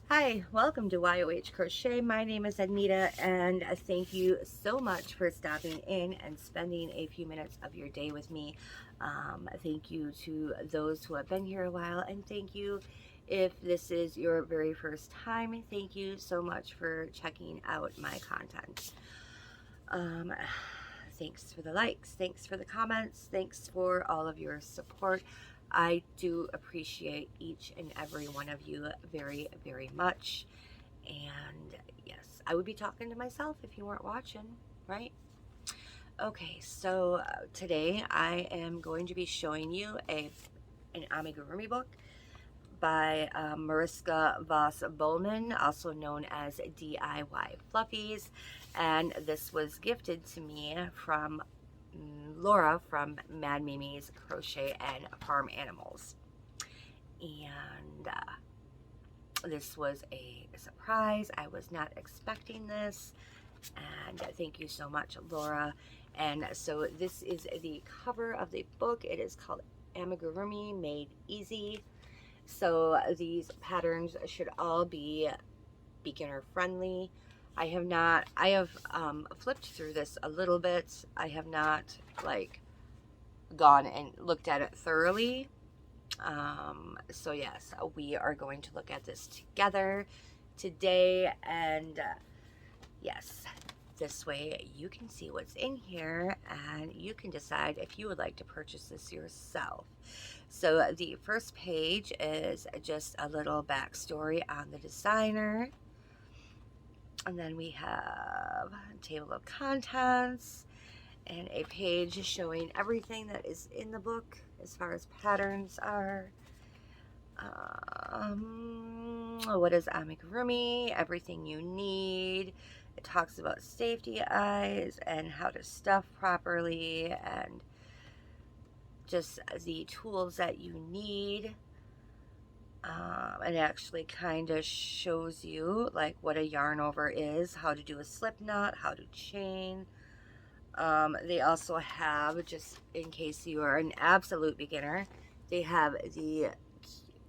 Hi, welcome to YOH Crochet. My name is Anita, and thank you so much for stopping in and spending a few minutes of your day with me. Thank you to those who have been here a while, and thank you if this is your very first time. Thank you so much for checking out my content. Um, Thanks for the likes, thanks for the comments, thanks for all of your support. I do appreciate each and every one of you very, very much. And yes, I would be talking to myself if you weren't watching, right? Okay, so today I am going to be showing you an amigurumi book by Mariska Voss Bowman, also known as DIY Fluffies. And this was gifted to me from Laura from Mad Mimi's Crochet and Farm Animals. And this was a surprise. I was not expecting this. And thank you so much, Laura. And so this is the cover of the book. It is called Amigurumi Made Easy. So these patterns should all be beginner friendly. I have flipped through this a little bit. I have not like gone and looked at it thoroughly. So yes, we are going to look at this together today, and yes, this way you can see what's in here and you can decide if you would like to purchase this yourself. So the first page is just a little backstory on the designer. And then we have a table of contents and a page showing everything that is in the book as far as patterns are. What is amigurumi? Everything you need. It talks about safety eyes and how to stuff properly and just the tools that you need. It actually kind of shows you like what a yarn over is, how to do a slip knot, how to chain. They also have, just in case you are an absolute beginner, they have the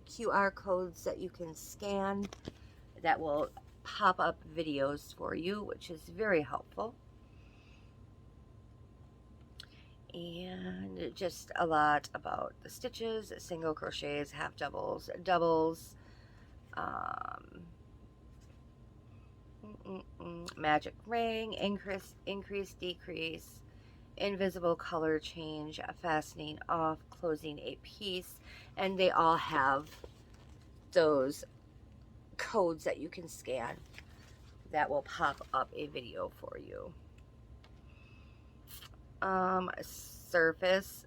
QR codes that you can scan that will pop up videos for you, which is very helpful. And just a lot about the stitches, single crochets, half doubles, doubles, magic ring, increase, decrease, invisible color change, fastening off, closing a piece, and they all have those codes that you can scan that will pop up a video for you. Surface,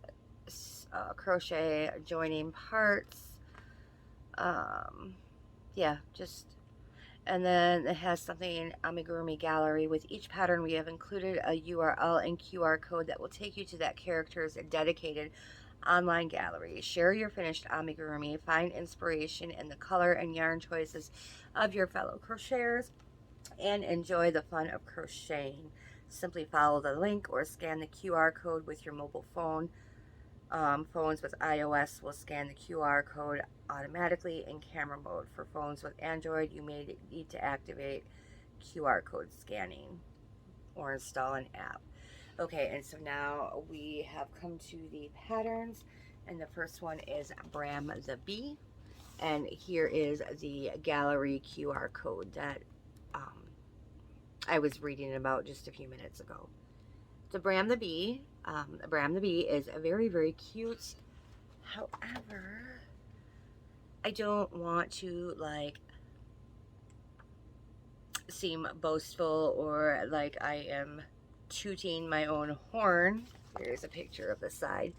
crochet, joining parts, yeah, just, and then it has something in amigurumi gallery. With each pattern we have included a URL and QR code that will take you to that character's dedicated online gallery. Share your finished amigurumi, find inspiration in the color and yarn choices of your fellow crocheters, and enjoy the fun of crocheting. Simply follow the link or scan the QR code with your mobile phone. Phones with iOS will scan the QR code automatically in camera mode. For phones with Android, you may need to activate QR code scanning or install an app. Okay, and so now we have come to the patterns, and the first one is Bram the Bee, and here is the gallery QR code that I was reading about just a few minutes ago. So Bram the Bee, is a very, very cute. However, I don't want to like seem boastful or like I am tooting my own horn. Here's a picture of the side.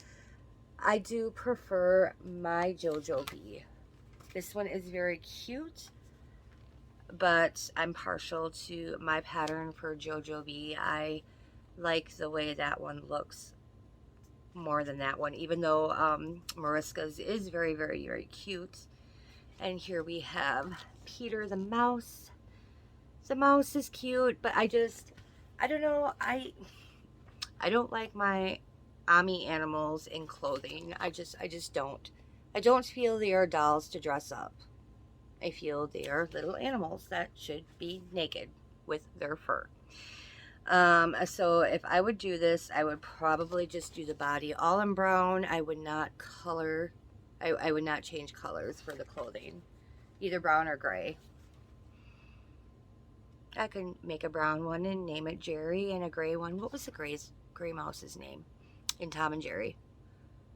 I do prefer my JoJo Bee. This one is very cute, but I'm partial to my pattern for JoJo Bee. I like the way that one looks more than that one, even though Mariska's is very, very, very cute. And here we have Peter the mouse. The mouse is cute, but I don't know, I don't like my Ami animals in clothing. I just don't. I don't feel they are dolls to dress up. I feel they are little animals that should be naked with their fur. So if I would do this, I would probably just do the body all in brown. I would not color, I would not change colors for the clothing, either brown or gray. I can make a brown one and name it Jerry, and a gray one. What was the gray mouse's name in Tom and Jerry?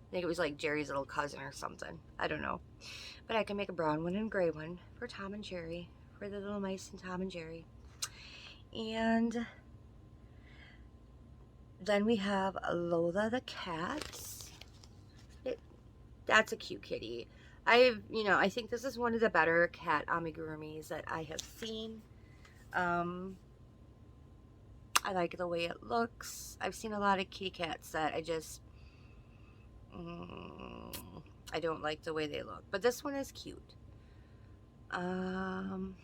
I think it was like Jerry's little cousin or something. I don't know. But I can make a brown one and a gray one for Tom and Jerry, for the little mice in Tom and Jerry. And then we have Lola the cat. That's a cute kitty. I think this is one of the better cat amigurumis that I have seen. I like the way it looks. I've seen a lot of kitty cats that I don't like the way they look. But this one is cute. And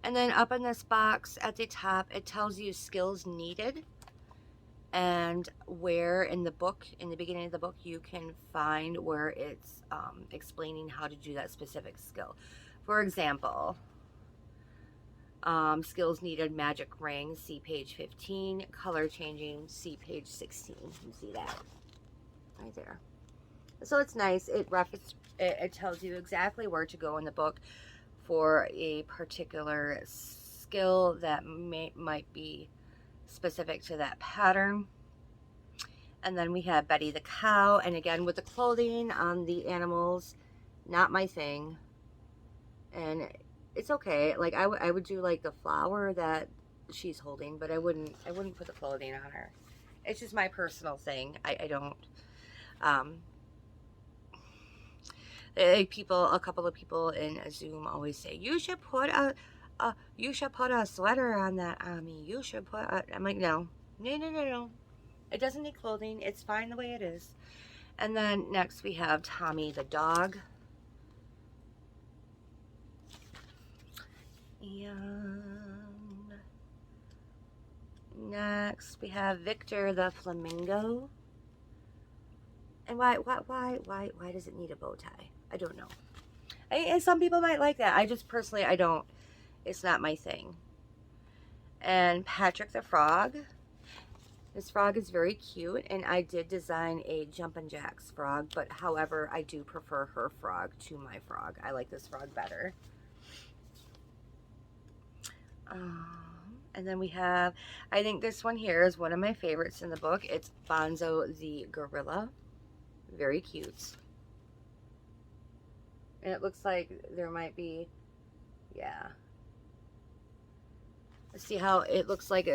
then up in this box at the top, it tells you skills needed and where in the book, in the beginning of the book, you can find where it's explaining how to do that specific skill. For example, skills needed, magic ring, see page 15, color changing, see page 16. You see that right there. So it's nice. It tells you exactly where to go in the book for a particular skill that might be specific to that pattern. And then we have Betty the cow, and again with the clothing on the animals, not my thing. And it's okay. Like I would do like the flower that she's holding, but I wouldn't put the clothing on her. It's just my personal thing. I don't. A couple of people in Zoom always say you should put a sweater on that, Ami. You should put. I'm like, no. It doesn't need clothing. It's fine the way it is. And then next we have Tommy the dog. And next we have Victor the flamingo. And why does it need a bow tie? I don't know. And some people might like that. I just personally, I don't. It's not my thing. And Patrick the frog. This frog is very cute, and I did design a Jumpin' Jacks frog, but however, I do prefer her frog to my frog. I like this frog better. And then we have, I think this one here is one of my favorites in the book. It's Bonzo the gorilla. Very cute. And it looks like there might be, yeah. See how it looks like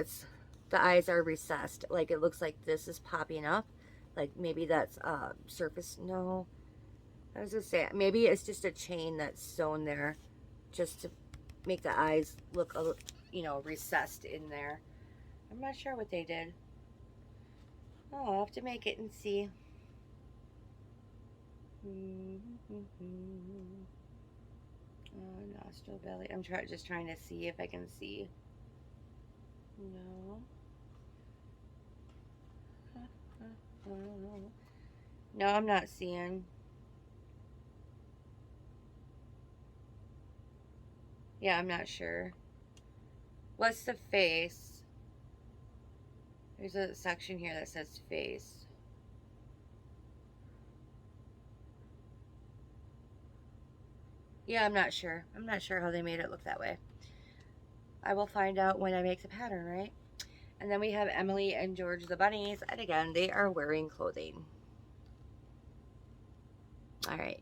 the eyes are recessed. Like it looks like this is popping up. Like maybe that's surface. No. I was gonna say, maybe it's just a chain that's sewn there just to make the eyes look, recessed in there. I'm not sure what they did. Oh, I'll have to make it and see. Oh, nostril belly. I'm just trying to see if I can see. No. No, I'm not seeing. Yeah, I'm not sure. What's the face? There's a section here that says face. Yeah, I'm not sure. I'm not sure how they made it look that way. I will find out when I make the pattern, right? And then we have Emily and George the bunnies, and again, they are wearing clothing. All right.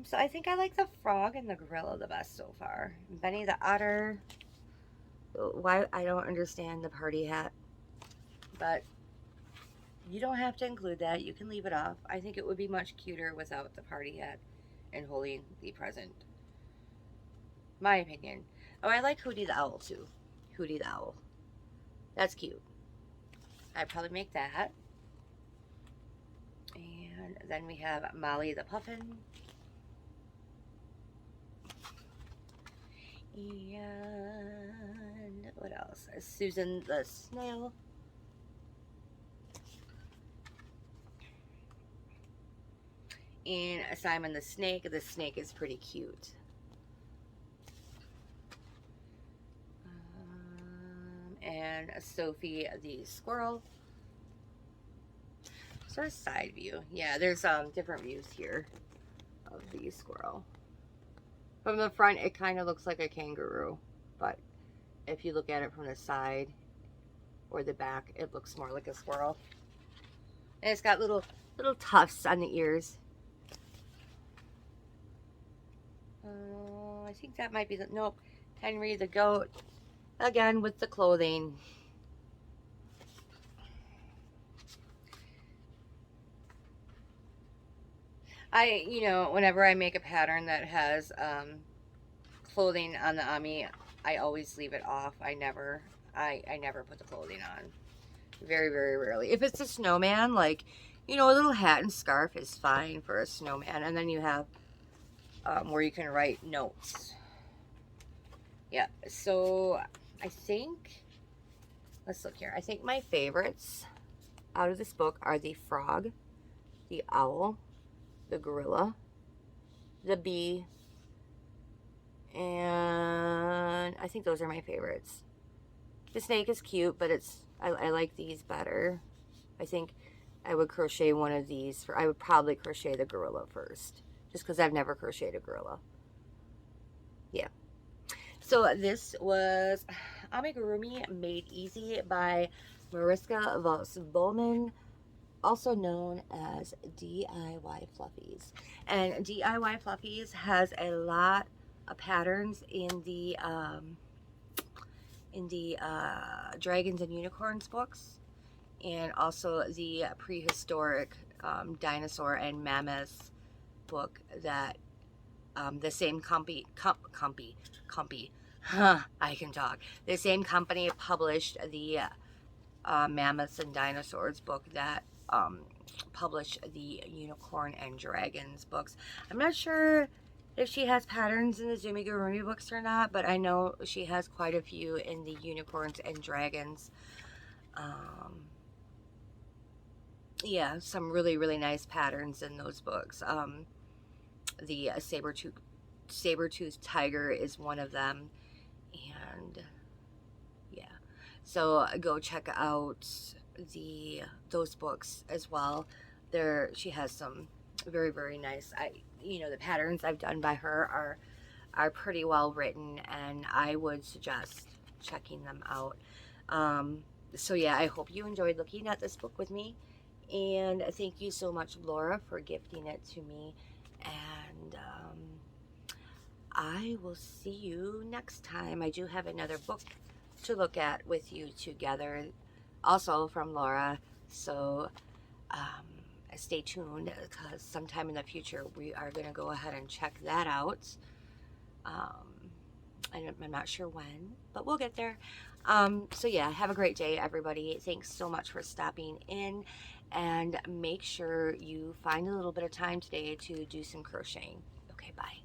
So I think I like the frog and the gorilla the best so far. Benny the otter. Why? I don't understand the party hat, but you don't have to include that. You can leave it off. I think it would be much cuter without the party hat and holding the present. My opinion. Oh, I like Hootie the owl too. Hootie the owl. That's cute. I'd probably make that. And then we have Molly the puffin. And what else? Susan the snail. And Simon the snake. The snake is pretty cute. And Sophie the squirrel. Sort of side view. Yeah, there's different views here of the squirrel. From the front, it kind of looks like a kangaroo, but if you look at it from the side or the back, it looks more like a squirrel. And it's got little tufts on the ears. I think that might be the, nope, Henry the goat, again with the clothing. You know, whenever I make a pattern that has clothing on the ami, I always leave it off. I never put the clothing on. Very, very rarely. If it's a snowman, like, you know, a little hat and scarf is fine for a snowman. And then you have where you can write notes. Yeah, so I think, let's look here. I think my favorites out of this book are the frog, the owl, the gorilla, the bee, and I think those are my favorites. The snake is cute, but I like these better. I think I would crochet one of these I would probably crochet the gorilla first, just because I've never crocheted a gorilla. Yeah. So this was Amigurumi Made Easy by Mariska Voss-Bowman, also known as DIY Fluffies. And DIY Fluffies has a lot of patterns in the Dragons and Unicorns books, and also the prehistoric dinosaur and mammoth book that the same company, I can talk. The same company published the mammoths and dinosaurs book that published the unicorn and dragons books. I'm not sure if she has patterns in the amigurumi books or not, but I know she has quite a few in the unicorns and dragons. Yeah, some really, really nice patterns in those books. The saber-toothed tiger is one of them, and yeah, so go check out those books as well. She has some very, very nice, you know, the patterns I've done by her are pretty well written, and I would suggest checking them out. So yeah, I hope you enjoyed looking at this book with me, and thank you so much, Laura, for gifting it to me. And I will see you next time. I do have another book to look at with you together, also from Laura. So stay tuned, because sometime in the future we are going to go ahead and check that out. I'm not sure when, but we'll get there. So yeah, have a great day, everybody. Thanks so much for stopping in, and make sure you find a little bit of time today to do some crocheting. Okay, bye.